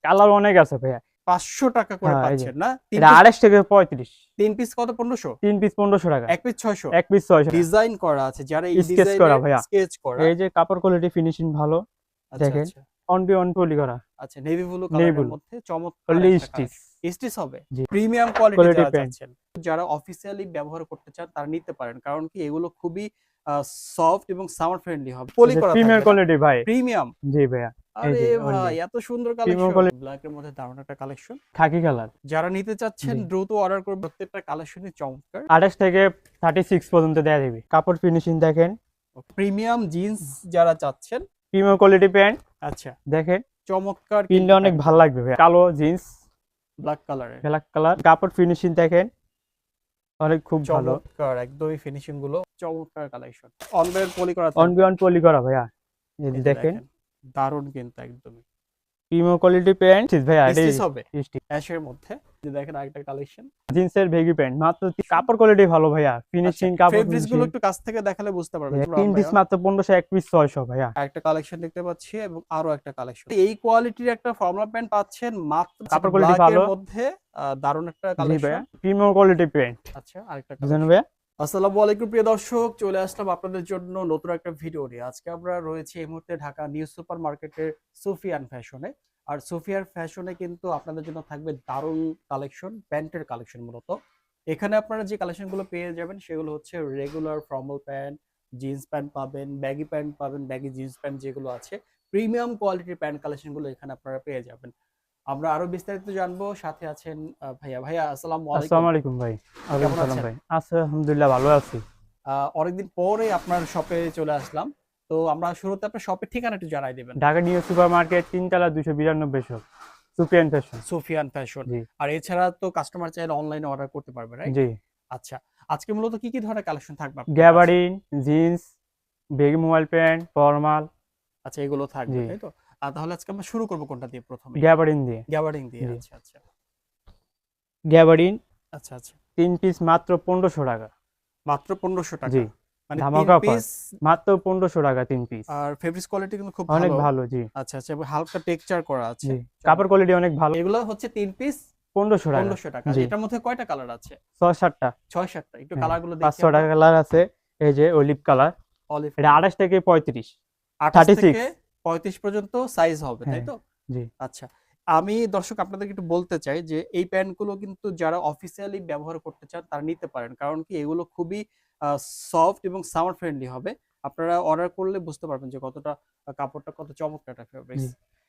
Colour অনেক আছে ভাইয়া। 500 টাকা করে হ্যাঁ, এই যে পাচ্ছেন না? এটা 28 থেকে 35। 3 পিস কত? 1500? 3 পিস 1500 টাকা, 1 পিস 600? 1 পিস 600 টাকা। ডিজাইন করা আছে, যারা এই স্কেচ করা ডিজাইনের ভাইয়া। স্কেচ করা। এই যে কাপড় কোয়ালিটি ফিনিশিং ভালো, আচ্ছা, দেখেন আচ্ছা। অন বি অন পলি করা। আচ্ছা, নেভি ব্লু নেভি কালারের ব্লু মধ্যে চমৎকার অনলি একটা স্টিচ। কালার। স্টিচ হবে। জি, প্রিমিয়াম কোয়ালিটি কোয়ালিটি যারা প্যান্ট। চাচ্ছেন, যারা অফিসিয়ালি ব্যবহার করতে চান তারা নিতে পারেন। কারণ কি এগুলো খুবই সফট এবং সামার ফ্রেন্ডলি হবে। পলি করা প্রিমিয়ার থাকবে না? কোয়ালিটি ভাই। প্রিমিয়াম। জি ভাইয়া, এই আরে যে অনলি ভাই, এত সুন্দর প্রিমিয়াম কালেকশন! কোয়ালিটি, ব্ল্যাক এর মধ্যে দারুণ একটা কালেকশন। খাকি কালার। যারা নিতে চাচ্ছেন জি, দ্রুত অর্ডার করবেন। প্রত্যেকটা কালেকশনই চমৎকার। 28 থেকে 36 পর্যন্ত দেয়া দিবে। কাপড় ফিনিশিং দেখেন, প্রিমিয়াম জিন্স যারা চাচ্ছেন, প্রিমিয়াম কোয়ালিটি প্যান্ট আচ্ছা, দেখেন, চমৎকার কিনলে কিন্তু অনেক ভালো লাগবে ভাইয়া। কালো জিন্স, ব্ল্যাক কালারের। ব্ল্যাক কালার, কাপড় ফিনিশিং দেখেন অনেক খুব ভালো। চমৎকার, একদমই ফিনিশিং গুলো চমৎকার কালেকশন। অনলাইন পলি করা অন বি থাকবে। অন পলি করা ভাইয়া। এই যে এই যে দেখেন দেখেন, দারুণ কিন্তু একদমই। প্রিমিয়াম কোয়ালিটি প্যান্ট ভাইয়া, এটাই স্টিচ হবে স্টিচ। অ্যাশের মধ্যে। যে দেখেন আরেকটা কালেকশন। জিন্সের ভেগি প্যান্ট মাত্র কাপড় কোয়ালিটি ভালো ভাইয়া, আচ্ছা, ফিনিশিং কাপড় ফেব্রিক্স গুলো ফিনিশিং। একটু কাছ থেকে দেখালে বুঝতে পারবেন। 3 পিস মাত্র 1500, 1 পিস 600 ভাইয়া। আরেকটা কালেকশন দেখতে পাচ্ছি এবং আরো একটা কালেকশন। এই কোয়ালিটির একটা ফর্মাল প্যান্ট পাচ্ছেন মাত্র কাপড় কোয়ালিটি ব্ল্যাক এর ভালো। মধ্যে। দারুণ একটা জি ভাইয়া, কালেকশন। Premium quality pant. আচ্ছা, আরেকটা বুঝলেন কালেকশন। ভাইয়া। আসসালামু আলাইকুম প্রিয় দর্শক, চলে আসলাম আপনাদের জন্য নতুন একটা ভিডিও নিয়ে। আজকে আমরা রয়েছি এই মুহূর্তে ঢাকা নিউ সুপার মার্কেটের সুফিয়ান ফ্যাশনে। আর সুফিয়ান ফ্যাশনে কিন্তু আপনাদের জন্য থাকবে দারুণ কালেকশন, প্যান্টের কালেকশন মূলত। এখানে আপনারা যে কালেকশনগুলো পেয়ে যাবেন সেগুলো হচ্ছে regular formal pant, jeans pant পাবেন, ব্যাগি প্যান্ট পাবেন, ব্যাগি জিন্স প্যান্ট যেগুলো আছে, প্রিমিয়াম কোয়ালিটির প্যান্ট কালেকশনগুলো এখানে আপনারা পেয়ে যাবেন। আমরা আরো বিস্তারিত জানবো। সাথে আছেন ভাইয়া। ভাইয়া আসসালামু আলাইকুম। আসসালামু আলাইকুম ভাই। ওয়ালাইকুম কেমন সালাম আছেন? ভাই। আচ্ছা, আলহামদুলিল্লাহ ভালো আছি। অনেকদিন পরে আপনার শপে চলে আসলাম। তো আমরা শুরুতে আপনার শপের ঠিকানা একটু জানাই দিবেন। ঢাকা নিউ সুপার মার্কেট 3 তলা 292 shop, Sufian fashion. Sufian fashion. জি, আর এছাড়া তো কাস্টমার চাইলে অনলাইনে অর্ডার করতে পারবে, রাইট? জি। আচ্ছা, আজকে মূলত কি কি ধরনের কালেকশন থাকবে আপনার কাছে? Gabardine, jeans, baggy mobile pant, formal. আচ্ছা, এগুলো থাকবে জি, তাই তো? তাহলে আজকে আমরা শুরু করব কোনটা দিয়ে প্রথমে? গ্যাবার্ডিন দিয়ে। গ্যাবার্ডিং দিয়ে। জি, আচ্ছা, আচ্ছা। গ্যাবার্ডিন আচ্ছা, আচ্ছা। 3 পিস মাত্র 1500 টাকা। মাত্র 1500 জি, টাকা। মানে 3 ধামাকা অফার। পিস। মাত্র 1500 টাকা 3 পিস। আর ফেব্রিক্স কোয়ালিটি কিন্তু খুব অনেক ভালো। ভালো। জি, আচ্ছা, আচ্ছা, এবং হালকা টেক্সচার করা আছে। জি। কাপড় কোয়ালিটি অনেক ভালো। এগুলো হচ্ছে 3 পিস 1500 টাকা। 1500 টাকা। জি, এটার মধ্যে কয়টা কালার আছে? 6-7টা। 6-7টা। একটু হ্যাঁ, কালারগুলো দেখি 500 আমরা। টাকা কালার আছে। এই যে অলিভ কালার। অলিভ এটা কালার। 28 থেকে 35, 28 থেকে 36। 35 পর্যন্ত সাইজ হবে, তাই হ্যাঁ, তো? জি, আচ্ছা। আমি দর্শক আপনাদেরকে একটু বলতে চাই যে এই প্যান্টগুলো কিন্তু যারা অফিসিয়ালি ব্যবহার করতে চান তারা নিতে পারেন। কারণ কি এগুলো খুবই সফট এবং সামার ফ্রেন্ডলি হবে। আপনারা অর্ডার করলে বুঝতে পারবেন যে কতটা কাপড়টা কত চমৎকার একটা জি। ফেব্রিক্স।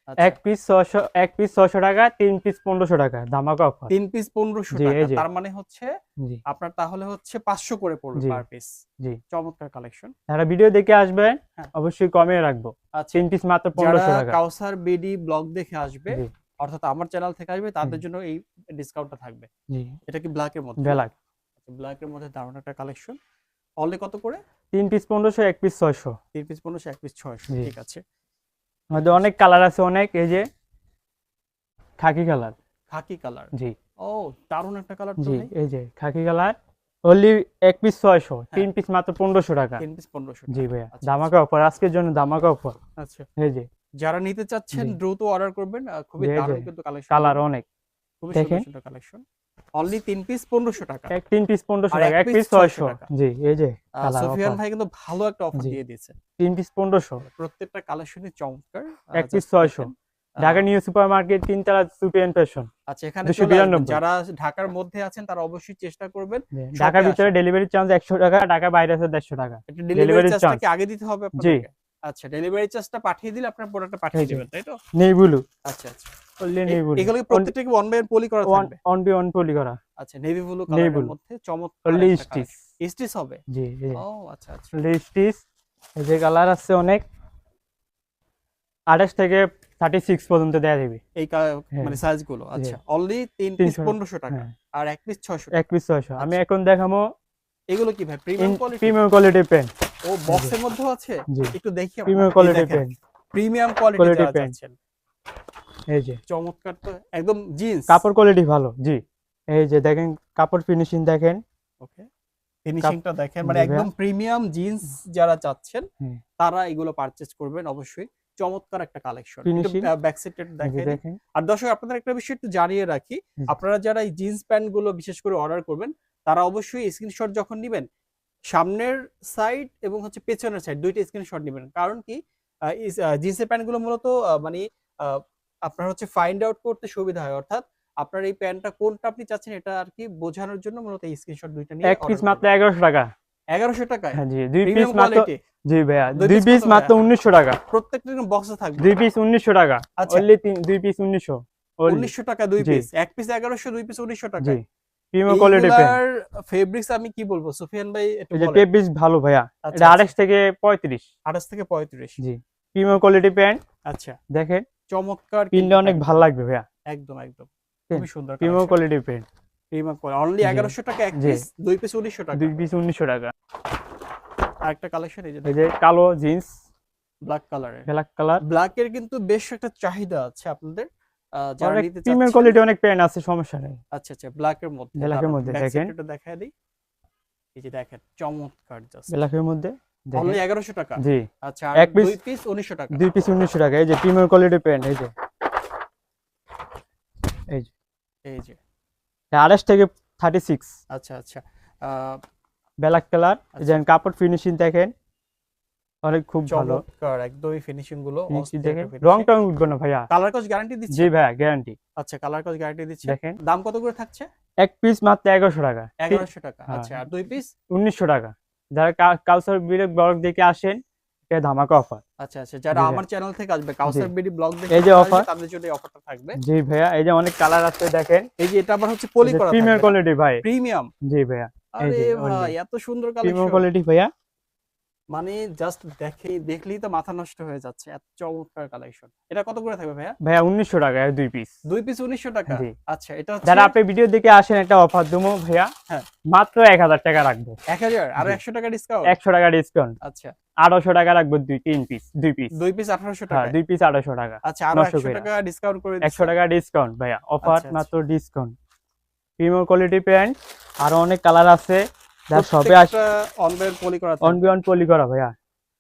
আচ্ছা। 1 পিস 600, 1 পিস 600 টাকা, 3 পিস 1500 টাকা। ধামাকা অফার। 3 পিস 1500 জি, টাকা। এই যে। তার মানে হচ্ছে জি, আপনার তাহলে হচ্ছে 500 করে পড়বে জি, পার পিস। জি। চমৎকার কালেকশন। যারা ভিডিও দেখে আসবেন হ্যাঁ। অবশ্যই কমিয়ে রাখবো। আচ্ছা। 3 পিস মাত্র যারা 1500 টাকা। কাউসার বিডি ব্লগ দেখে আসবে, জি, অর্থাৎ আমার চ্যানেল থেকে আসবে, হুম, তাদের জন্য এই ডিসকাউন্টটা থাকবে। জি। এটা কি ব্ল্যাক এর মধ্যে? ব্ল্যাক। আচ্ছা, ব্ল্যাক এর মধ্যে দারুণ একটা কালেকশন। অনলি কত করে? 3 পিস 1500, 1 পিস 600। 3 piece 1500, 1 piece 600। জি। ঠিক আছে। আমাদের অনেক কালার আছে অনেক। এই যে খাকি কালার। খাকি কালার। জি, ও, দারুণ একটা কালার তো জি। ভাই। এই যে খাকি কালার। অনলি 1 পিস 600, হ্যাঁ, 3 পিস মাত্র 1500 টাকা। 3 পিস 1500 জি টাকা। ভাইয়া, আচ্ছা, ধামাকা অফার আজকের জন্য, ধামাকা অফার। আচ্ছা। এই যে, যারা নিতে চাচ্ছেন জি, দ্রুত অর্ডার করবেন। খুবই জি, এই যে দারুণ কিন্তু কালেকশন কালার গুলো। অনেক। খুবই সুন্দর দেখেন, সুন্দর কালেকশন। অনলি 3 পিস 1500 টাকা। 3 পিস 1500 আর টাকা, 1 1 পিস পিস 600 600। টাকা। জি, এই যে কালার সুফিয়ান অফার। ভাই কিন্তু ভালো একটা অফার জি, দিয়ে দিয়েছে। 3 পিস 1500, প্রত্যেকটা কালেকশনই চমৎকার। 1 পিস জাস্ট 600। দেখেন। ঢাকা নিউ সুপার মার্কেট 3 তলা সুপিয়ান ফ্যাশন, আচ্ছা, এখানে চলে আসবেন। 292। যারা ঢাকার মধ্যে আছেন তারা অবশ্যই চেষ্টা করবেন ঢাকার শপে ভিতরে আসার। ডেলিভারি চার্জ 100 টাকা, ঢাকার বাইরে আছে 150 টাকা। একটা ডেলিভারি ডেলিভারি চার্জটা চার্জ। কি আগে দিতে হবে জি, আপনাদেরকে? আচ্ছা, ডেলিভারি চার্জটা পাঠিয়ে দিলে আপনার প্রোডাক্টটা এই পাঠিয়ে যে দিবেন, তাই তো? নেই ব্লু, আচ্ছা, আচ্ছা। অনলি নেই ব্লু। এগুলো কি প্রত্যেকটা কি ওয়ান বাই পলি করা থাকবে? অন বি অন পলি করা। আচ্ছা, নেভি ব্লু নেই কালারের ব্লু, মধ্যে চমৎকার অনলি একটা স্টিচ। কালেকশন। স্টিচ হবে? জি, জি। ও, আচ্ছা, আচ্ছা। Only stitch. এই যে কালার আছে অনেক। 28 থেকে 36 পর্যন্ত দেয়া যাবে। এই হ্যাঁ, মানে সাইজ গুলো। জি, আচ্ছা, অনলি 3 পিস 300। 1500 টাকা। হ্যাঁ, আর 1 পিস 600 1 টাকা। পিস 600। আমি আচ্ছা, এখন দেখাবো এগুলো কি ভাই প্রিমিয়াম কোয়ালিটি? প্রিমিয়াম কোয়ালিটির পেন। ও, বক্সের মধ্যেও আছে? জি, একটু দেখি আমরা। প্রিমিয়াম এই কোয়ালিটির দেখেন, পেন। প্রিমিয়াম কোয়ালিটি কোয়ালিটি যারা পেন। চাচ্ছেন, এই যে চমৎকার তো একদম জিন্স। কাপড় কোয়ালিটি ভালো। জি, এই যে দেখেন কাপড় ফিনিশিং দেখেন। ওকে, ফিনিশিংটা দেখেন, মানে জি ভাইয়া। একদম প্রিমিয়াম জিন্স যারা চাচ্ছেন হুম, তারা এগুলো পারচেজ করবেন অবশ্যই। চমৎকার একটা কালেকশন। Finishing। ব্যাক সাইডটা এই যে দেখাই দিই। দেখেন। আর দর্শক আপনাদের একটা বিষয় একটু জানিয়ে রাখি, জি। আপনারা যারা এই জিন্স প্যান্ট গুলো বিশেষ করে অর্ডার করবেন, তারা অবশ্যই স্ক্রিনশট যখন নিবেন, সামনের সাইড এবং হচ্ছে পেছনের সাইড দুইটা স্ক্রিনশট নিবেন। কারণ কি জিন্সের প্যান্ট গুলো মূলত মানে আহ, আপনার হচ্ছে ফাইন্ড আউট করতে সুবিধা হয়, অর্থাৎ আপনার এই প্যান্টটা কোনটা আপনি চাচ্ছেন এটা আর কি বোঝানোর জন্য মূলত এই স্ক্রিনশট দুইটা নিয়ে এক পিস মাত্র 1100 টাকা। 1100 টাকায় হ্যাঁ জি, দুই পিস প্রিমিয়াম মাত্র। কোয়ালিটি। জি ভাইয়া, দুই দুই piece পিস কত মাত্র ভাইয়া? 1900 টাকা। প্রত্যেকটা বক্সে থাকবে দুই পিস 1900 টাকা। আচ্ছা। অনলি দুই পিস 1900 only। 1900 টাকা দুই জি। পিস, এক পিস 1100, দুই পিস 1900 জি, টাকায়। Premium quality pant. এইগুলার ফেব্রিক্স আমি কি বলবো সুফিয়ান ভাই একটু এই যে বলেন। পেপিস ভালো ভাইয়া, আচ্ছা, এটা আচ্ছা। 28 থেকে 35। 28 থেকে 35। জি, প্রিমিয়াম কোয়ালিটি প্যান্ট আচ্ছা, দেখেন, চমৎকার পিনলে অনেক ভালো লাগবে ভাইয়া। একদম একদম খুবই সুন্দর premium quality pant. Premium quality only জি। 1100 টাকা এক জি। পিস, দুই পিস 1900 টাকা। দুই পিস 1900 টাকা। আরেকটা কালেকশন এই যে এই যে কালো জিন্স, ব্ল্যাক কালারের। Black colour. ব্ল্যাক এর কিন্তু বেশ একটা চাহিদা আছে আপনাদের যারা অনেক নিতে প্রিমিয়াম চাচ্ছেন। কোয়ালিটি অনেক প্যান্ট আছে, সমস্যা নেই। আচ্ছা আচ্ছা, ব্ল্যাক এর মধ্যে Black এর দারুণ। মধ্যে Back দেখেন। side টা দেখায় দিই। এই যে দেখেন চমৎকার জাস্ট ব্ল্যাকের মধ্যে অনলি দেখেন। 1100 টাকা। জি, আচ্ছা, আর এক piece দুই পিস 1900 টাকা। দুই পিস 1900 টাকা। এই যে প্রিমিয়াম কোয়ালিটি প্যান্ট, এই যে এই যে এই যে 28 থেকে 36। আচ্ছা আচ্ছা আহ, ব্ল্যাক কালার। এই যে কাপড় ফিনিশিং দেখেন, অনেক খুব ভালো চমৎকার একদমই ফিনিশিং গুলো ফিনিশিং দেখেন। রং টং উঠবে না ভাইয়া। কালার কস গ্যারান্টি দিচ্ছে। জি ভাইয়া, গ্যারান্টি। আচ্ছা, কালার কস গ্যারান্টি দিচ্ছে। দেখেন। দাম কত করে থাকছে? এক পিস মাত্র 1100 টাকা। 1100 টাকা। হ্যাঁ। আচ্ছা, আর দুই পিস 1900 টাকা। যারা কাউসার বিরেক ব্লগ দেখে আসেন, এটা ধামাকা অফার। আচ্ছা আচ্ছা, যারা জি আমার চ্যানেল থেকে আসবে কাউসার জি। বিডি ব্লগ দেখে এই যে আসবে, offer। তাদের জন্য এই অফারটা থাকবে। জি ভাইয়া, এই যে অনেক কালার আছে দেখেন। এই যে এটা আবার হচ্ছে পলি করা প্রিমিয়াম থাকবে। কোয়ালিটি ভাই। প্রিমিয়াম। জি ভাইয়া, এই আরে যে ভাই এত সুন্দর প্রিমিয়াম কালেকশন, কোয়ালিটি ভাইয়া। মানে জাস্ট দেখলেই তো মাথা নষ্ট হয়ে যাচ্ছে, এত চমৎকার কালেকশন। এটা কত করে থাকবে ভাইয়া? ভাইয়া 1900 টাকা এর দুই পিস। দুই পিস 1900 টাকা। জি। আচ্ছা, এটা হচ্ছে যারা আপনি ভিডিও দেখে আসেন, একটা অফার দেবো ভাইয়া। হ্যাঁ। মাত্র 1000 টাকা রাখবো। 1000 আর জি। 100 টাকা ডিসকাউন্ট। 100 টাকা ডিসকাউন্ট। আচ্ছা, 1800 টাকা রাখবো তিন পিস, দুই পিস। দুই পিস 1800 হ্যাঁ, টাকা। দুই পিস 1800 টাকা। আচ্ছা, আরো 900 100 করে। টাকা ডিসকাউন্ট করে 100 টাকা ডিসকাউন্ট ভাইয়া, অফার আচ্ছা, মাত্র ডিসকাউন্ট। প্রিমিয়াম কোয়ালিটি প্যান্ট, আর অনেক কালার আছে, যার সবে আসে অনলাইন পলি করা অন বিয়ন্ড পলি করা ভাইয়া।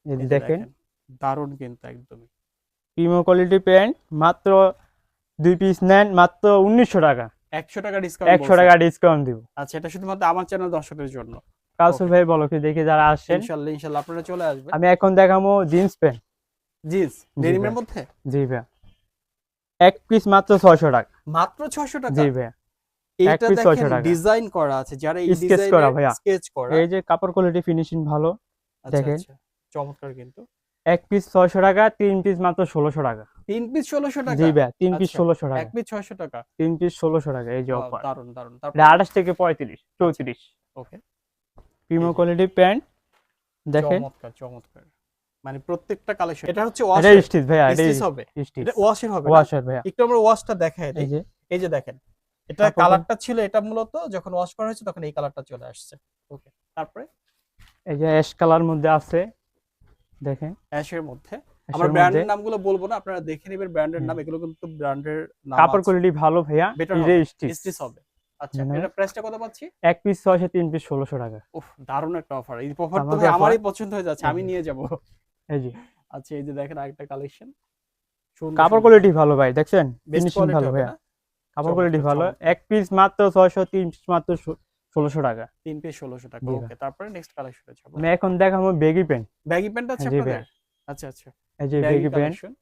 এই যে দেখেন, দারুণ কিন্তু একদমই। প্রিমিয়াম কোয়ালিটি প্যান্ট মাত্র দুই পিস নেন মাত্র 1900 টাকা। 100 টাকা ডিসকাউন্ট। 100 টাকা ডিসকাউন্ট দিব। আচ্ছা, এটা শুধুমাত্র আমার চ্যানেল দর্শকদের জন্য। কাউসুল ভাই বলো কি দেখে যারা আসেন। ইনশাআল্লাহ ইনশাআল্লাহ আপনারা চলে আসবেন। আমি এখন দেখাবো জিন্স প্যান্ট। জিন্স জি ডেনিমের ভাই। মধ্যে জি ভাইয়া, এক পিস মাত্র 600 টাকা। মাত্র 600 টাকা। জি ভাইয়া, এক এইটা piece দেখেন 600 টাকা। ডিজাইন করা আছে, যারা এই Sketch ডিজাইনের করা ভাইয়া। স্কেচ করা। এই যে কাপড় কোয়ালিটি ফিনিশিং ভালো। আচ্ছা দেখেন। আচ্ছা, চমৎকার কিন্তু। এক পিস 600 টাকা, তিন পিস মাত্র 1600 টাকা। তিন পিস 1600 টাকা। জি ভাইয়া, তিন পিস আচ্ছা, 1600 টাকা। এক পিস 600 টাকা। তিন পিস 1600 টাকা। এই যে Wow, অফার। দারুণ দারুণ। এটা তারপর 28 থেকে 35, 34। ওকে, প্রিমিয়াম কোয়ালিটি প্যান্ট দেখেন। চমৎকার চমৎকার, মানে প্রত্যেকটা কালেকশন। এটা হচ্ছে এটা ওয়াশ স্টিচ ভাইয়া, এটা স্টিচ হবে। স্টিচ। এটা ওয়াশের হবে না? ওয়াশার ভাইয়া। একটু আমরা ওয়াশটা দেখাই দিই। এই যে এই যে দেখেন, এটা কাপড়- কালারটা ছিল, এটা মূলত যখন ওয়াশ করা হয়েছে তখন এই কালারটা চলে আসছে। ওকে, তারপরে এই যে অ্যাশ কালার মধ্যে আছে দেখেন। অ্যাশের মধ্যে আমরা অ্যাশের ব্র্যান্ডের মধ্যে নামগুলো বলবো না, আপনারা দেখে নেবেন ব্র্যান্ডের নাম। হুম। এগুলো কিন্তু ব্র্যান্ডের নাম। কাপড় কোয়ালিটি ভালো ভাইয়া। Better এই যে হবে। স্টিচ। স্টিচ হবে। আচ্ছা, মানে- এটা প্রাইসটা কত পাচ্ছি? এক পিস 600, তিন পিস 1600 টাকা। উফ, দারুণ একটা অফার। এই অফার তো আমাদের ভাই offer। আমারই পছন্দ হয়ে যাচ্ছে, আমি হুম। নিয়ে যাব। এই যে আচ্ছা, এই যে দেখেন আরেকটা কালেকশন। কাপড় কোয়ালিটি ভালো ভাই, দেখছেন বেস্ট ফিনিশিং কোয়ালিটি ভালো হবে ভাইয়া। না? কাপড় কোয়ালিটি চমৎকার, ভালো। চমৎকার। এক পিস মাত্র 600, তিন পিস মাত্র 1600 টাকা। তিন পিস 1600 টাকা। জি ওকে, তারপরে নেক্সট কালেকশনে যাব। আমি এখন দেখাবো বেগি প্যান্ট। ব্যাগি প্যান্ট আছে জি আপনাদের? ভাই। আচ্ছা আচ্ছা, এই যে baggy baggy pant. Collection.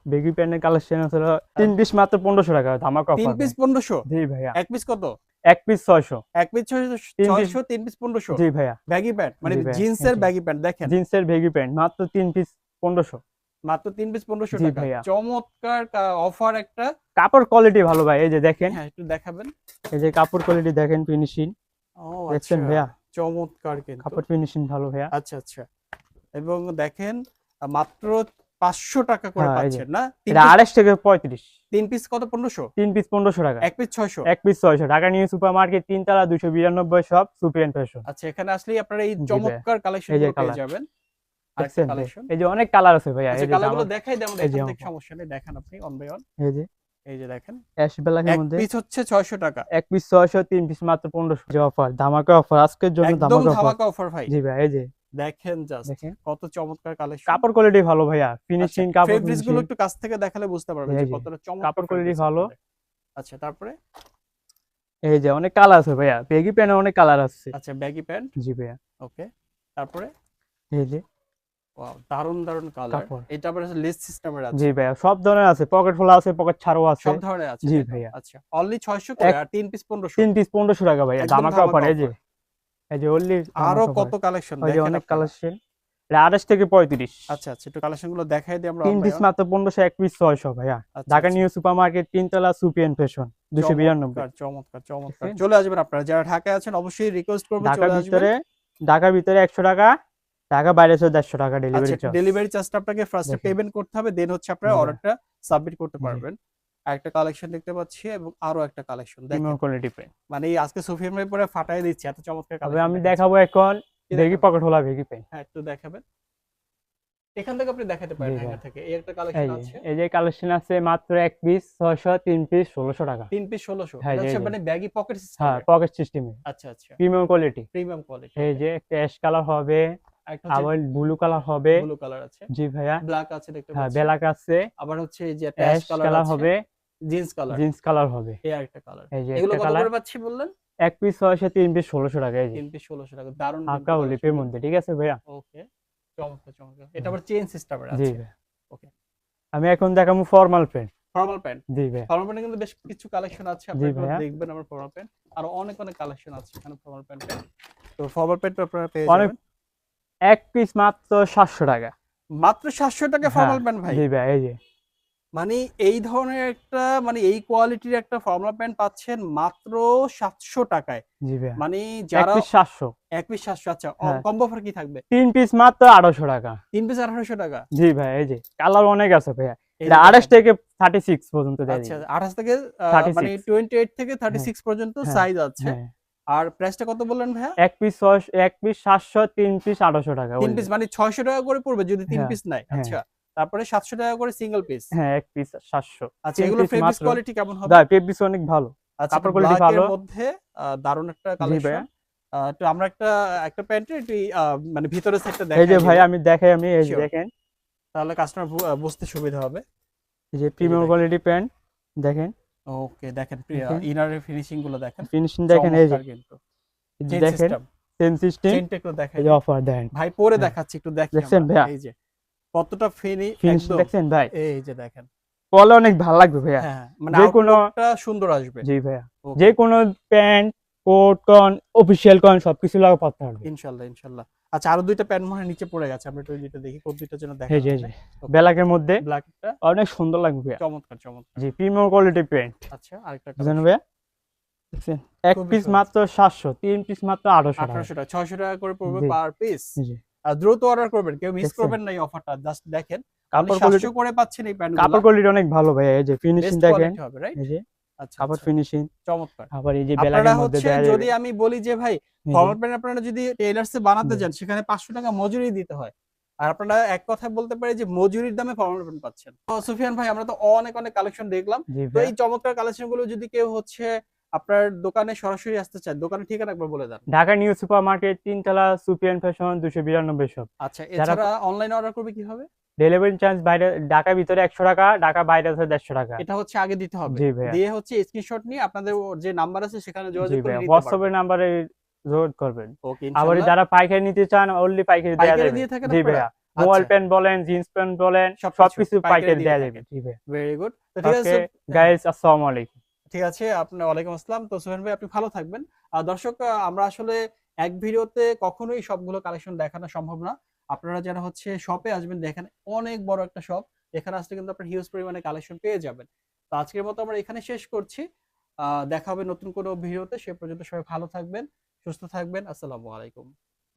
Baggy প্যান্টের কালেকশন আছে তিন পিস মাত্র 1500 টাকা, ধামাকা তিন অফার। পিস 1500। জি ভাইয়া, এক পিস কত? এক পিস 600। এক পিস তিন piece- 600, তিন পিস 1500। জি ভাইয়া, ব্যাগি প্যান্ট মানে জি ভাই, জিন্সের জি। ব্যাগি প্যান্ট দেখেন, জিন্সের বেগি প্যান্ট মাত্র তিন পিস 1500। মাত্র তিন পিস 1500 জি টাকা। ভাইয়া। চমৎকার অফার একটা। কাপড় কোয়ালিটি ভালো ভাই, এই যে দেখেন। হ্যাঁ, একটু দেখাবেন। এই যে কাপড় কোয়ালিটি দেখেন, ফিনিশিং ও দেখছেন আচ্ছা, ভাইয়া। চমৎকার কিন্তু। কাপড় ফিনিশিং ভালো ভাইয়া। আচ্ছা আচ্ছা, এবং দেখেন মাত্র 500 টাকা করে হ্যাঁ, এই যে। পাচ্ছেন না? এটা 28 থেকে 35। তিন পিস কত? 1500। তিন পিস 1500 টাকা। এক পিস 600। এক পিস 600 টাকা। নিউ সুপার মার্কেট, 3 তলা, 292 শপ, সুপিয়ান ফ্যাশন। আচ্ছা, এখানে আসলেই আপনারা এই জি ভাই। চমৎকার কালেকশন এই যে গুলো পেয়ে colour। যাবেন। আরেকটা দেখছেন ভাই? কালেকশন। এই যে অনেক কালার আছে ভাইয়া। আচ্ছা, এই যে কালারগুলো জামা- দেখাই দেন, এই যে এখান থেকে আমার- সমস্যা নেই, দেখান আপনি অন বাই অন। এই যে এই যে দেখেন, অ্যাশ ব্ল্যাকের এক মধ্যে পিস হচ্ছে 600 টাকা। এক পিস 600, তিন পিস মাত্র 1500। যে অফার, ধামাকা অফার আজকের জন্য, একদম ধামাকা অফার। ধামাকা অফার ভাই। জি ভাই, এই যে দেখেন জাস্ট দেখেন কত চমৎকার কালেকশন। কাপড় কোয়ালিটি ভালো ভাইয়া, ফিনিশিং কাপড় ফেব্রিক্স গুলো ফিনিশিং। একটু কাছ থেকে দেখালে বুঝতে পারবেন এই যে যে কতটা চমৎকার কাপড় কোয়ালিটি fabrics ভালো। আপনাদের। আচ্ছা তারপরে এই যে অনেক কালার আছে ভাইয়া, বেগি প্যান্টে অনেক কালার আছে। আচ্ছা ব্যাগি প্যান্ট। জি ভাইয়া। ওকে তারপরে এই যে ওয়াও দারুন দারুন কালার। কাপড়। এটা আবার লেস সিস্টেমের জি আছে। ভাইয়া, সব ধরনের আছে, পকেট খোলা আছে, পকেট ছাড়াও আছে। সব ধরনের আছে জি তাই তো? ভাইয়া। আচ্ছা অনলি 600 করে এক আর 3 পিস 1500। 3 পিস 1500 টাকা ভাইয়া, একদম ধামাকা ধামাকা অফার। এই যে অফার। এই যে অনলি আরো ধামাকা অফার। কত কালেকশন ওই যে দেখেন অনেক আপনারা। কালেকশন। এটা 28 থেকে 35। আচ্ছা আচ্ছা একটু কালেকশন গুলো দেখাই দিই আমরা 3 অন বাই পিস অন। মাত্র 1500, এক পিস 600 ভাইয়া। আচ্ছা ঢাকা আচ্ছা নিউ সুপার মার্কেট, 3 তলা, সুপিয়ান ফ্যাশন, 292। চমৎকার চমৎকার চমৎকার। দেখছেন? চলে আসবেন আপনারা যারা ঢাকায় আছেন অবশ্যই রিকোয়েস্ট করব ঢাকার চলে আসবেন। ভিতরে, ঢাকার ভিতরে 100 টাকা, ঢাকা বাইরে 150 টাকা আচ্ছা ডেলিভারি চার্জ। ডেলিভারি চার্জটা আপনাকে ফার্স্টে দেখেন। পেমেন্ট করতে হবে, দেন হচ্ছে আপনারা জি ভাইয়া। অর্ডারটা সাবমিট করতে জি। পারবেন। আরেকটা কালেকশন দেখতে পাচ্ছি এবং আরো একটা কালেকশন দেখেন। Premium quality pen. মানে এই আজকে সুফিয়ান ভাই পরে ফাটাই দিচ্ছে এত চমৎকার তবে কালেকশন আমি দেখাবো এখন কি বেগি দেখাবেন? পকেট খোলা বেগি পেন। হ্যাঁ একটু দেখাবেন। এখান থেকে আপনি দেখাতে পারেন জি ভাই। হ্যাঙ্গার থেকে। এই একটা এই কালেকশন যে আছে এই যে কালেকশন আছে মাত্র এক পিস 600, 3 পিস 1600 টাকা। 3 পিস 1600। হ্যাঁ, এটা জি, হচ্ছে জি। মানে ব্যাগি পকেট হ্যাঁ, সিস্টেমের। পকেট সিস্টেমে আচ্ছা আচ্ছা প্রিমিয়াম কোয়ালিটি। Premium quality. এই যে একটা অ্যাশ কালার হবে, একটা হচ্ছে আবার ব্লু কালার হবে। ব্লু কালার আছে, জি ভাইয়া। ব্ল্যাক আছে দেখতে হ্যাঁ, পাচ্ছি। ব্ল্যাক আছে, আবার হচ্ছে এই যে একটা অ্যাশ অ্যাশ কালার কালার আছে, হবে, জিন্স কালার। জিন্স কালার হবে। এই আরেকটা কালার। এই যে এগুলো একটা কত কালার, করে পাচ্ছি বললেন? এক পিস 600, 3 পিস 1600 টাকা। এই যে 3 পিস 1600 টাকা। দারুণ হালকা লিপের মধ্যে, ঠিক আছে ভাইয়া? ওকে চমৎকার চমৎকার। এটা আবার চেইন সিস্টেমের জি আছে। ভাইয়া। ওকে আমি এখন দেখাবো ফর্মাল প্যান্ট। Formal pant. জি ভাইয়া। ফর্মাল প্যান্টে কিন্তু বেশ কিছু কালেকশন আছে, জি আপনারা একটু ভাইয়া। দেখবেন আমার ফর্মাল প্যান্ট। আর অনেক অনেক কালেকশন আছে এখানে ফর্মাল প্যান্টে। তো ফর্মাল প্যান্ট আপনারা পেয়ে অনেক, যাবেন এক পিস মাত্র 700 টাকা। মাত্র 700 টাকা হ্যাঁ, ফর্মাল প্যান্ট ভাই। জি ভাইয়া। এই যে মানে এই ধরনের একটা মানে এই কোয়ালিটির একটা ফর্মাল প্যান্ট পাচ্ছেন মাত্র 700 টাকায়। জি ভাইয়া। মানে এক যারা পিস 700। এক পিস 700 আচ্ছা হ্যাঁ। কম্বো অফার কি থাকবে? 3 পিস মাত্র 1800 টাকা। 3 পিস 1800 টাকা। জি ভাই। এই যে কালার অনেক আছে ভাইয়া। এই এটা যে 28 দেখেন। থেকে 36 পর্যন্ত দেয় আচ্ছা দিবে। 28 থেকে 36 মানে 28 থেকে হ্যাঁ, 36 পর্যন্ত হ্যাঁ, সাইজ আছে। হ্যাঁ। আর প্রাইসটা কত বললেন ভাইয়া? এক পিস 700, 3 পিস 1800 টাকা 3 only। পিস মানে 600 টাকা করে পড়বে যদি 3 হ্যাঁ, পিস নেয়। হ্যাঁ, আচ্ছা। তারপরে 700 টাকা করে সিঙ্গেল পিস। হ্যাঁ, এক পিস 700। আচ্ছা 3 এগুলোর পিস ফেব্রিক্স মাত্র। কোয়ালিটি কেমন হবে? দা ফেব্রিক্স অনেক ভালো। আচ্ছা কাপড় কোয়ালিটি ব্ল্যাক এর ভালো। মধ্যে দারুণ একটা জি ভাইয়া। কালেকশন। তো আমরা একটা প্যান্টের একটু মানে ভিতরের সাইডটা এই যে দেখাই ভাই দিব। আমি দেখাই, আমি এই যে Sure. দেখেন, তাহলে কাস্টমার বুঝতে সুবিধা হবে। এই যে প্রিমিয়াম দেখেন। কোয়ালিটি প্যান্ট দেখেন, ওকে দেখেন দেখেন। ইনারের ফিনিশিং গুলো দেখেন। ফিনিশিং দেখেন। এই যে চমৎকার কিন্তু। এই যে চেইন দেখেন সিস্টেম। Chain system. চেইনটা একটু দেখাই এই যে দিই। অফার দেন। ভাই পরে হ্যাঁ। দেখাচ্ছি একটু দেখি দেখছেন আমরা। ভাইয়া? এই যে কতটা ফিনিশিং একদম দেখছেন ভাই? এই যে দেখেন। পরলে অনেক ভালো লাগবে ভাইয়া। হ্যাঁ মানে যে কোনো, আউটলুকটা সুন্দর আসবে। জি ভাইয়া, Okay, যে কোনো প্যান্ট, কোট কন, অফিসিয়াল কন সবকিছু লাগা পড়তে পারবে। ইনশাআল্লাহ ইনশাআল্লাহ। আচ্ছা আরো দুইটা প্যান্ট মনে হয় নিচে পড়ে গেছে। আমরা একটু ওই দুইটা দেখি কোন দুইটা যেন দেখা এই যে এই যাচ্ছে। যে ব্ল্যাকের মধ্যে ব্ল্যাকটা অনেক সুন্দর লাগবে ভাইয়া। চমৎকার চমৎকার। জি প্রিমিয়াম কোয়ালিটি প্যান্ট। আচ্ছা আরেকটা বুঝলেন ভাইয়া? দেখছেন এক খুবই পিস সুন্দর। মাত্র 700, 3 পিস মাত্র 1800 টাকা। 1800 টাকা 600 টাকা করে পড়বে জি। Per piece. জি। আর দ্রুত অর্ডার করবেন, কেউ মিস দেখছেন? করবেন না এই অফারটা। জাস্ট দেখেন কাপড় 700 কোয়ালিটি, করে পাচ্ছেন এই প্যান্টগুলো। কাপড় কোয়ালিটি অনেক ভালো ভাইয়া। এই যে ফিনিশিং বেস্ট দেখেন, কোয়ালিটি হবে রাইট? এই যে আচ্ছা কাপড় আচ্ছা ফিনিশিং। চমৎকার। আবার এই যে আপনারা ব্ল্যাকের মধ্যে হচ্ছে দেয়া যদি যাবে। আমি বলি যে ভাই এই যে, ফরমাল প্যান্ট আপনারা যদি টেইলার্সে বানাতে জি। যান সেখানে 500 টাকা মজুরি দিতে হয়। আর আপনারা এক কথায় বলতে পারি যে মজুরির দামে ফরমাল প্যান্ট পাচ্ছেন। তো সুফিয়ান ভাই আমরা তো অনেক অনেক কালেকশন দেখলাম। জি তো ভাইয়া। এই চমৎকার কালেকশন গুলো যদি কেউ হচ্ছে আপনার দোকানে সরাসরি আসতে চায়, দোকানের ঠিকানা একবার বলে দেন। ঢাকা নিউ সুপার মার্কেট, 3 তলা, সুপিয়ান ফ্যাশন, 292 শপ। আচ্ছা যারা এছাড়া অনলাইনে অর্ডার করবে কিভাবে? ডেলিভারি চার্জ বাইরে, ঢাকার ভিতরে 100 টাকা, ঢাকা বাইরে আছে 150 টাকা। এটা হচ্ছে আগে দিতে হবে। জি ভাইয়া। দিয়ে হচ্ছে স্ক্রিনশট নিয়ে আপনাদের যে নাম্বার আছে সেখানে জি যোগাযোগ করে ভাইয়া, নিতে হোয়াটসঅ্যাপের পারবেন। নাম্বারে যোগাযোগ করবেন। ওকে আবার ইনশাআল্লাহ। যারা পাইকারি নিতে চান অনলি পাইকারি দেয়া পাইকারি যাবে। দিয়ে থাকেন জি আপনারা? ভাইয়া, মোবাইল আচ্ছা প্যান্ট বলেন, জিন্স প্যান্ট বলেন, সবকিছু পাইকারি পাইকারি দিয়ে দেয়া যাবে। থাকেন। জি ভাইয়া। Very good. তো ঠিক আছে ওকে গাইস, আসসালামু আলাইকুম। ঠিক আছে আপনার ওয়ালাইকুম আসসালাম। তো সোহেন ভাই আপনি ভালো থাকবেন। দর্শক আমরা আসলে এক ভিডিওতে কখনোই সবগুলো কালেকশন দেখানো সম্ভব না। আপনারা যারা হচ্ছে শপে আসবেন দেখেন অনেক বড় একটা শপ। এখানে আসলে কিন্তু আপনার হিউজ পরিমাণে কালেকশন পেয়ে যাবেন। তো আজকের মতো আমরা এখানে শেষ করছি। দেখা হবে নতুন কোনো ভিডিওতে। সে পর্যন্ত সবাই ভালো থাকবেন, সুস্থ থাকবেন। আসসালামু আলাইকুম।